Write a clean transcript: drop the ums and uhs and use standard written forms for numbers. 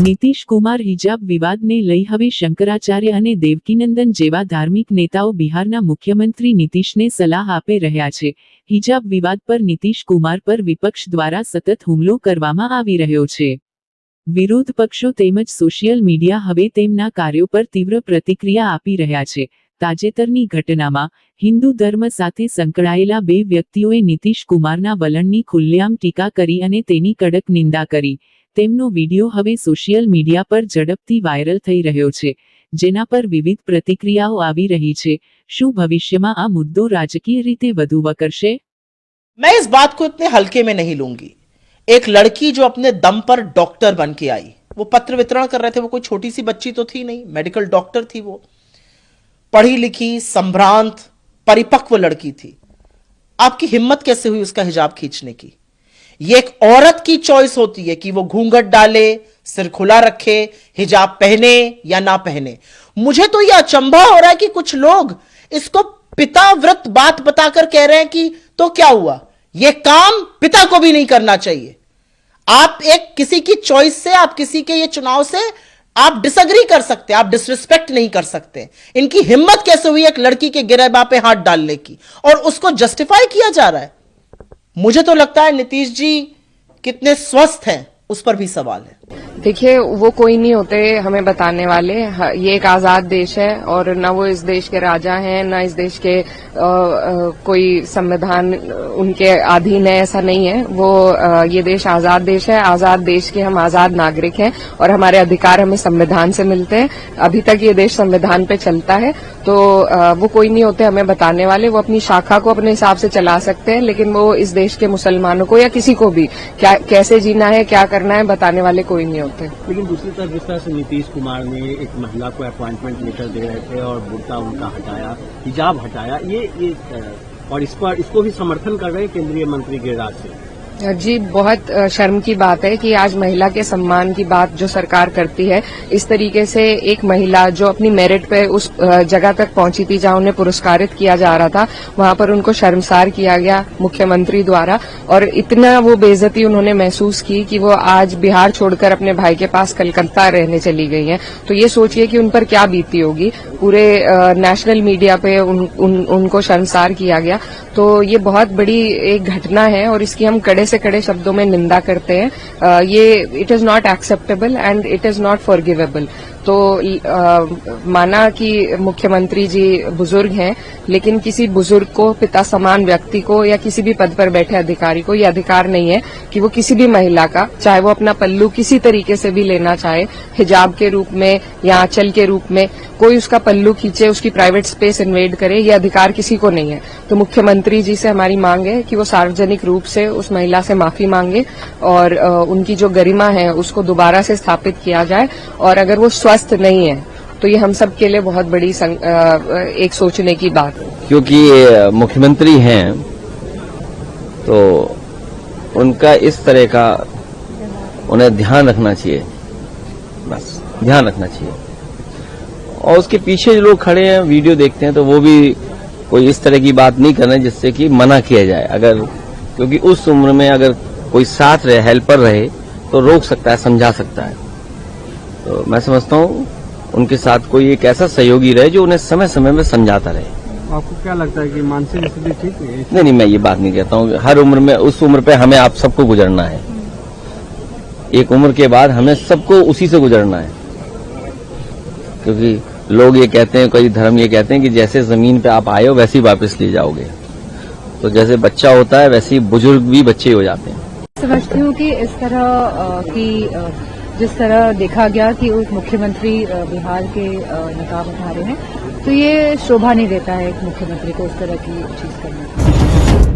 નીતિશ કુમાર હિજાબ વિવાદને લઈ હવે શંકરાચાર્ય અને દેવકીનંદન જેવા ધાર્મિક નેતાઓ બિહારના મુખ્યમંત્રી નીતિશને સલાહ આપી રહ્યા છે। હિજાબ વિવાદ પર નીતિશ કુમાર પર વિપક્ષ દ્વારા સતત હુમલો કરવામાં આવી રહ્યો છે। વિરોધ પક્ષો તેમજ સોશિયલ મીડિયા હવે તેમના કાર્યો પર તીવ્ર પ્રતિક્રિયા આપી રહ્યા છે। તાજેતરની ઘટનામાં હિન્દુ ધર્મ સાથે સંકળાયેલા બે વ્યક્તિઓએ નીતિશ કુમારના વલણની ખુલ્લેઆમ ટીકા કરી અને તેની કડક નિંદા કરી। તેમનો વિડિયો હવે સોશિયલ મીડિયા પર ઝડપથી વાયરલ થઈ રહ્યો છે, જેના પર વિવિધ પ્રતિક્રિયાઓ આવી રહી છે। શું ભવિષ્યમાં આ મુદ્દો રાજકીય રીતે વધુ વકરશે? मैं इस बात को इतने हल्के में नहीं लूंगी। एक लड़की जो अपने दम पर डॉक्टर बन के आई, वो पत्र वितरण कर रहे थे, वो कोई छोटी सी बच्ची तो थी नहीं, मेडिकल डॉक्टर थी, वो पढ़ी लिखी संभ्रांत परिपक्व लड़की थी। आपकी हिम्मत कैसे हुई उसका हिजाब खींचने की? ये एक औरत की चॉइस होती है कि वो घूंघट डाले, सिर खुला रखे, हिजाब पहने या ना पहने। मुझे तो ये अचंभा हो रहा है कि कुछ लोग इसको पिता व्रत बात बताकर कह रहे हैं कि तो क्या हुआ, ये काम पिता को भी नहीं करना चाहिए। आप एक किसी की चॉइस से, आप किसी के ये चुनाव से आप डिसएग्री कर सकते हैं, आप डिसरिस्पेक्ट नहीं कर सकते। इनकी हिम्मत कैसे हुई एक लड़की के गिरेबां पे हाथ डालने की, और उसको जस्टिफाई किया जा रहा है। मुझे तो लगता है नीतीश जी कितने स्वस्थ हैं उस पर भी सवाल है। देखिए, वो कोई नहीं होते हमें बताने वाले। ये एक आजाद देश है और न वो इस देश के राजा हैं, न इस देश के कोई संविधान उनके अधीन है, ऐसा नहीं है। वो ये देश आजाद देश है। आजाद देश के हम आजाद नागरिक हैं और हमारे अधिकार हमें संविधान से मिलते हैं। अभी तक ये देश संविधान पे चलता है, तो वो कोई नहीं होते हमें बताने वाले। वो अपनी शाखा को अपने हिसाब से चला सकते हैं, लेकिन वो इस देश के मुसलमानों को या किसी को भी क्या कैसे जीना है, क्या करना है, बताने वाले कोई नहीं होते। लेकिन दूसरी तरफ जिस तरह से नीतीश कुमार ने एक महिला को अपॉइंटमेंट लेटर दे रहे थे और बुर्का उनका हटाया, हिजाब हटाया, ये और इस पर इसको भी समर्थन कर रहे हैं केंद्रीय मंत्री गिरिराज सिंह। जी, बहुत शर्म की बात है कि आज महिला के सम्मान की बात जो सरकार करती है, इस तरीके से एक महिला जो अपनी मेरिट पे उस जगह तक पहुंची थी जहां उन्हें पुरस्कारित किया जा रहा था, वहां पर उनको शर्मसार किया गया मुख्यमंत्री द्वारा, और इतना वो बेइज्जती उन्होंने महसूस की कि वो आज बिहार छोड़कर अपने भाई के पास कलकत्ता रहने चली गई हैं। तो ये सोचिए कि उन पर क्या बीती होगी। पूरे नेशनल मीडिया पे उनको शर्मसार किया गया। तो ये बहुत बड़ी एक घटना है और इसकी हम कड़े से कड़े शब्दों में निंदा करते हैं। ये it is not acceptable and it is not forgivable. तो माना कि मुख्यमंत्री जी बुजुर्ग हैं, लेकिन किसी बुजुर्ग को, पिता समान व्यक्ति को या किसी भी पद पर बैठे अधिकारी को ये अधिकार नहीं है कि वो किसी भी महिला का, चाहे वो अपना पल्लू किसी तरीके से भी लेना चाहे, हिजाब के रूप में या आंचल के रूप में, कोई उसका पल्लू खींचे, उसकी प्राइवेट स्पेस इन्वेड करे, ये अधिकार किसी को नहीं है। तो मुख्यमंत्री जी से हमारी मांग है कि वो सार्वजनिक रूप से उस महिला से माफी मांगे और उनकी जो गरिमा है उसको दोबारा से स्थापित किया जाए। और अगर वो स्वस्थ नहीं है तो ये हम सब के लिए बहुत बड़ी एक सोचने की बात है। क्योंकि मुख्यमंत्री हैं तो उनका इस तरह का उन्हें ध्यान रखना चाहिए, बस ध्यान रखना चाहिए। और उसके पीछे जो लोग खड़े हैं, वीडियो देखते हैं, तो वो भी कोई इस तरह की बात नहीं करना जिससे कि मना किया जाए। अगर क्योंकि उस उम्र में अगर कोई साथ रहे, हेल्पर रहे, तो रोक सकता है, समझा सकता है। तो मैं समझता हूँ उनके साथ कोई एक ऐसा सहयोगी रहे जो उन्हें समय समय में समझाता रहे। आपको क्या लगता है कि मानसिक स्थिति ठीक है? नहीं, मैं ये बात नहीं कहता हूँ। हर उम्र में, उस उम्र पे हमें आप सबको गुजरना है। एक उम्र के बाद हमें सबको उसी से गुजरना है। क्योंकि लोग ये कहते हैं, कई धर्म ये कहते हैं कि जैसे जमीन पे आप आए हो वैसे ही वापस ले जाओगे। तो जैसे बच्चा होता है वैसे ही बुजुर्ग भी बच्चे हो जाते हैं। समझती हूँ कि इस तरह की जिस तरह देखा गया कि उस मुख्यमंत्री बिहार के नकाब उठा रहे हैं, तो ये शोभा नहीं देता है एक मुख्यमंत्री को उस तरह की चीज करना।